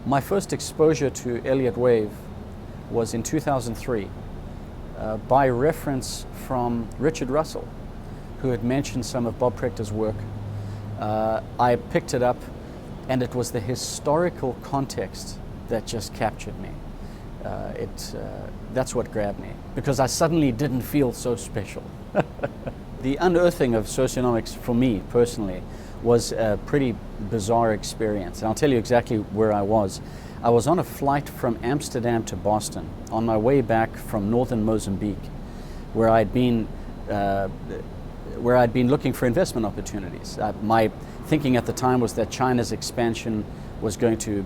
My first exposure to Elliott wave was in 2003 by reference from Richard Russell, who had mentioned some of Bob Proctor's work. I picked it up, and it was the historical context that just captured me. That's what grabbed me, because I suddenly didn't feel so special. The unearthing of socionomics for me personally was a pretty bizarre experience, and I'll tell you exactly where I was. I was on a flight from Amsterdam to Boston on my way back from northern Mozambique, where I'd been looking for investment opportunities. My thinking at the time was that China's expansion was going to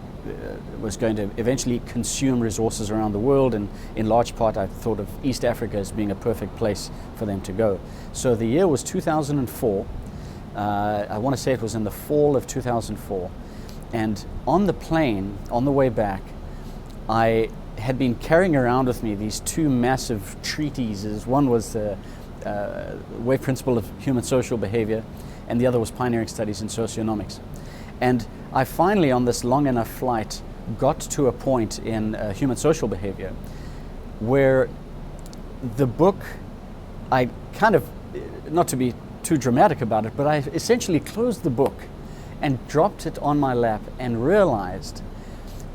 eventually consume resources around the world, and in large part I thought of East Africa as being a perfect place for them to go. So the year was 2004. I want to say it was in the fall of 2004, and on the plane on the way back I had been carrying around with me these two massive treatises. One was the Wave Principle of Human Social Behavior, and the other was Pioneering Studies in Socionomics. And I finally, on this long enough flight, got to a point in human social behavior where the book, I kind of, not to be too dramatic about it, but I essentially closed the book and dropped it on my lap and realized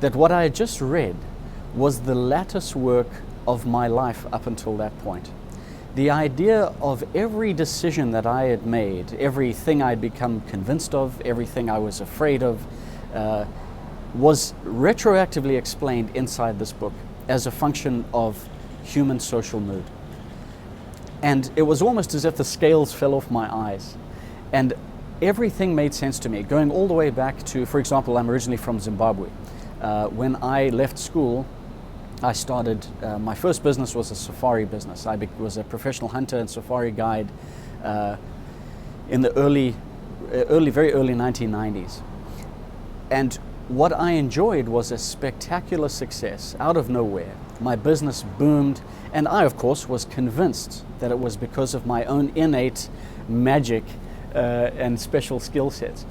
that what I had just read was the lattice work of my life up until that point. The idea of every decision that I had made, everything I'd become convinced of, everything I was afraid of, was retroactively explained inside this book as a function of human social mood. And it was almost as if the scales fell off my eyes, and everything made sense to me, going all the way back to, for example, I'm originally from Zimbabwe. When I left school, I started, my first business was a safari business. I was a professional hunter and safari guide in the very early 1990s. And what I enjoyed was a spectacular success out of nowhere. My business boomed, and I, of course, was convinced that it was because of my own innate magic and special skill sets.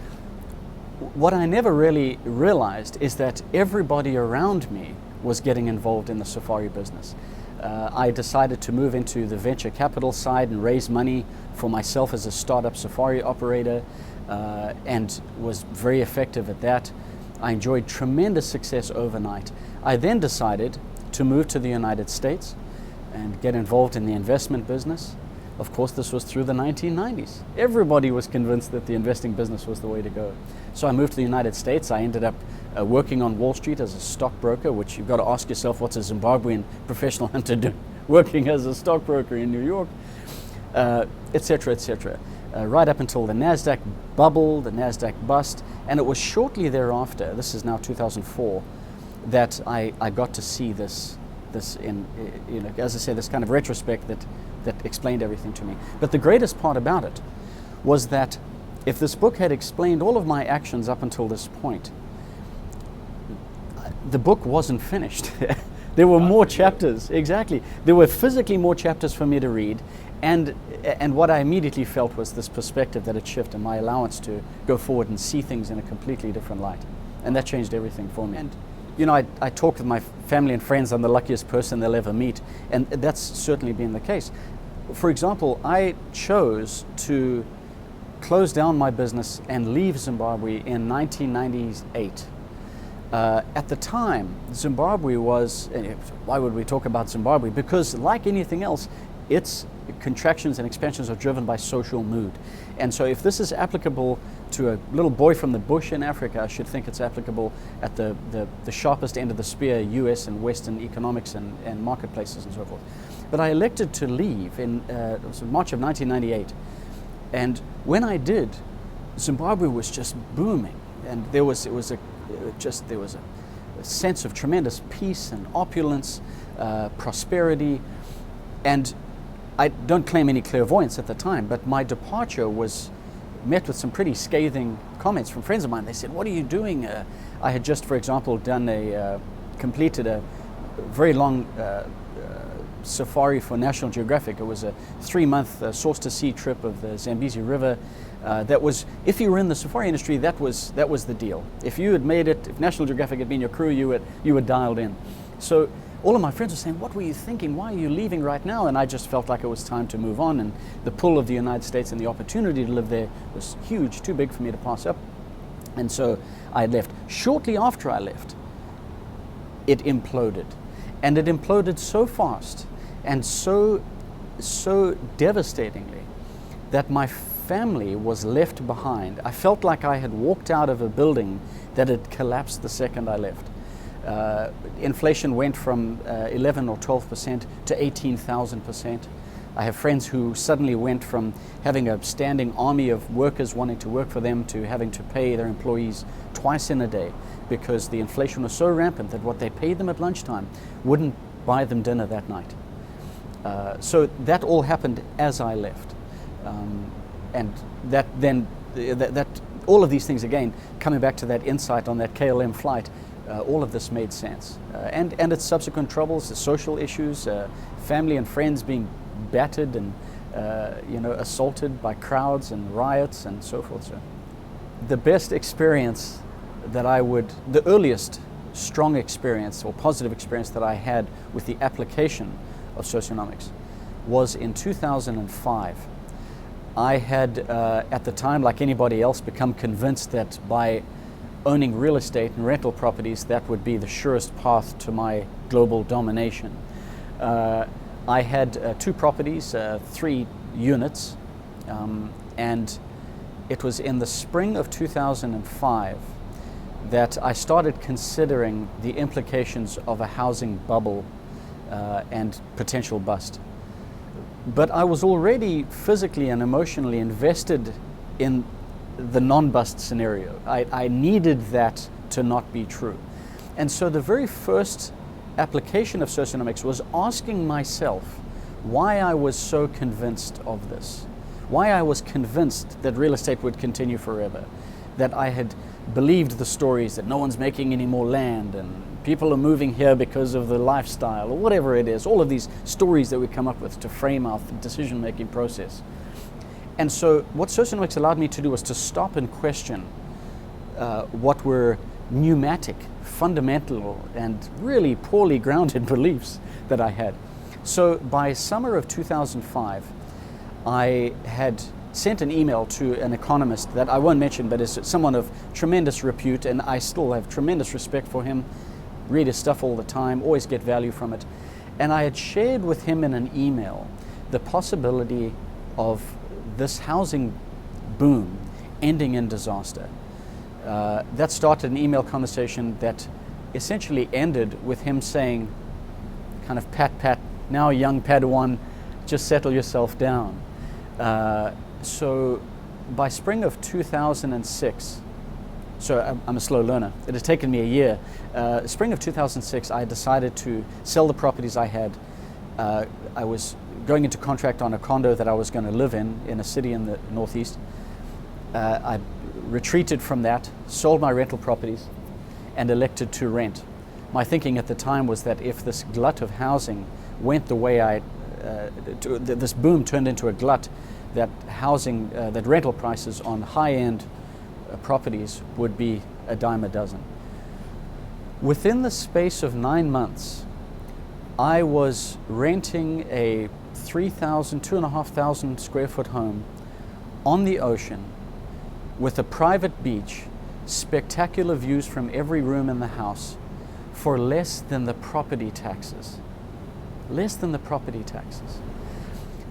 What I never really realized is that everybody around me was getting involved in the safari business. I decided to move into the venture capital side and raise money for myself as a startup safari operator, and was very effective at that. I enjoyed tremendous success overnight. I then decided to move to the United States and get involved in the investment business. Of course, this was through the 1990s. Everybody was convinced that the investing business was the way to go. So I moved to the United States. I ended up working on Wall Street as a stockbroker, which you've got to ask yourself, what's a Zimbabwean professional hunter doing working as a stockbroker in New York, et cetera, et cetera. Right up until the NASDAQ bubble, the NASDAQ bust, and it was shortly thereafter, this is now 2004, that I got to see this in, as I say, this kind of retrospect that explained everything to me. But the greatest part about it was that if this book had explained all of my actions up until this point, the book wasn't finished. There were more chapters, exactly. There were physically more chapters for me to read, and what I immediately felt was this perspective that had shifted, my allowance to go forward and see things in a completely different light. And that changed everything for me. And I talk with my family and friends, I'm the luckiest person they'll ever meet, and that's certainly been the case. For example, I chose to close down my business and leave Zimbabwe in 1998. At the time, Zimbabwe was, why would we talk about Zimbabwe? Because like anything else, its contractions and expansions are driven by social mood. And so if this is applicable to a little boy from the bush in Africa, I should think it's applicable at the sharpest end of the spear, US and Western economics and marketplaces and so forth. But I elected to leave in it was March of 1998. And when I did, Zimbabwe was just booming. And there was a sense of tremendous peace and opulence, prosperity. And I don't claim any clairvoyance at the time, but my departure was met with some pretty scathing comments from friends of mine. They said, "What are you doing?" I had just, for example, completed a very long safari for National Geographic. It was a 3-month source-to-sea trip of the Zambezi River. That was, if you were in the safari industry, that was the deal. If you had made it, if National Geographic had been your crew, you were dialed in. So all of my friends were saying, "What were you thinking? Why are you leaving right now?" And I just felt like it was time to move on, and the pull of the United States and the opportunity to live there was huge, too big for me to pass up. And so I left. Shortly after I left, it imploded. And it imploded so fast and so devastatingly that my family was left behind. I felt like I had walked out of a building that had collapsed the second I left. Inflation went from 11 or 12% to 18,000%. I have friends who suddenly went from having a standing army of workers wanting to work for them to having to pay their employees twice in a day because the inflation was so rampant that what they paid them at lunchtime wouldn't buy them dinner that night. So that all happened as I left. And that all of these things, again, coming back to that insight on that KLM flight, all of this made sense. And its subsequent troubles, the social issues, family and friends being battered and assaulted by crowds and riots and so forth. So the best experience the earliest strong experience or positive experience that I had with the application of socionomics was in 2005. I had, at the time, like anybody else, become convinced that by owning real estate and rental properties, that would be the surest path to my global domination. I had 2 properties, 3 units, and it was in the spring of 2005 that I started considering the implications of a housing bubble and potential bust. But I was already physically and emotionally invested in the non-bust scenario. I needed that to not be true. And so the very first application of socionomics was asking myself why I was so convinced of this, why I was convinced that real estate would continue forever, that I had believed the stories that no one's making any more land and people are moving here because of the lifestyle or whatever it is, all of these stories that we come up with to frame our decision-making process. And so what socionomics allowed me to do was to stop and question what were pneumatic, fundamental, and really poorly grounded beliefs that I had. So by summer of 2005, I had sent an email to an economist that I won't mention, but is someone of tremendous repute, and I still have tremendous respect for him, read his stuff all the time, always get value from it. And I had shared with him in an email the possibility of this housing boom ending in disaster. That started an email conversation that essentially ended with him saying, kind of pat, now young Padawan, just settle yourself down. So by spring of 2006, so I'm a slow learner, it had taken me a year. Spring of 2006, I decided to sell the properties I had. I was going into contract on a condo that I was going to live in a city in the Northeast. I retreated from that, sold my rental properties, and elected to rent. My thinking at the time was that if this glut of housing went the way this boom turned into a glut, that that rental prices on high-end properties would be a dime a dozen. Within the space of 9 months, I was renting a 2,500 square foot home on the ocean with a private beach, spectacular views from every room in the house for less than the property taxes. Less than the property taxes.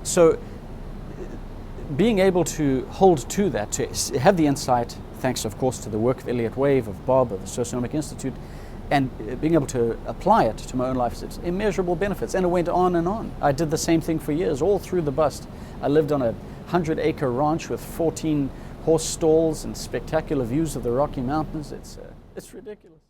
So being able to hold to that, to have the insight, thanks of course to the work of Elliott, of Bob, of the Socionomic Institute, and being able to apply it to my own life, it's immeasurable benefits. And it went on and on. I did the same thing for years, all through the bust. I lived on a 100-acre ranch with 14 horse stalls and spectacular views of the Rocky Mountains. It's ridiculous.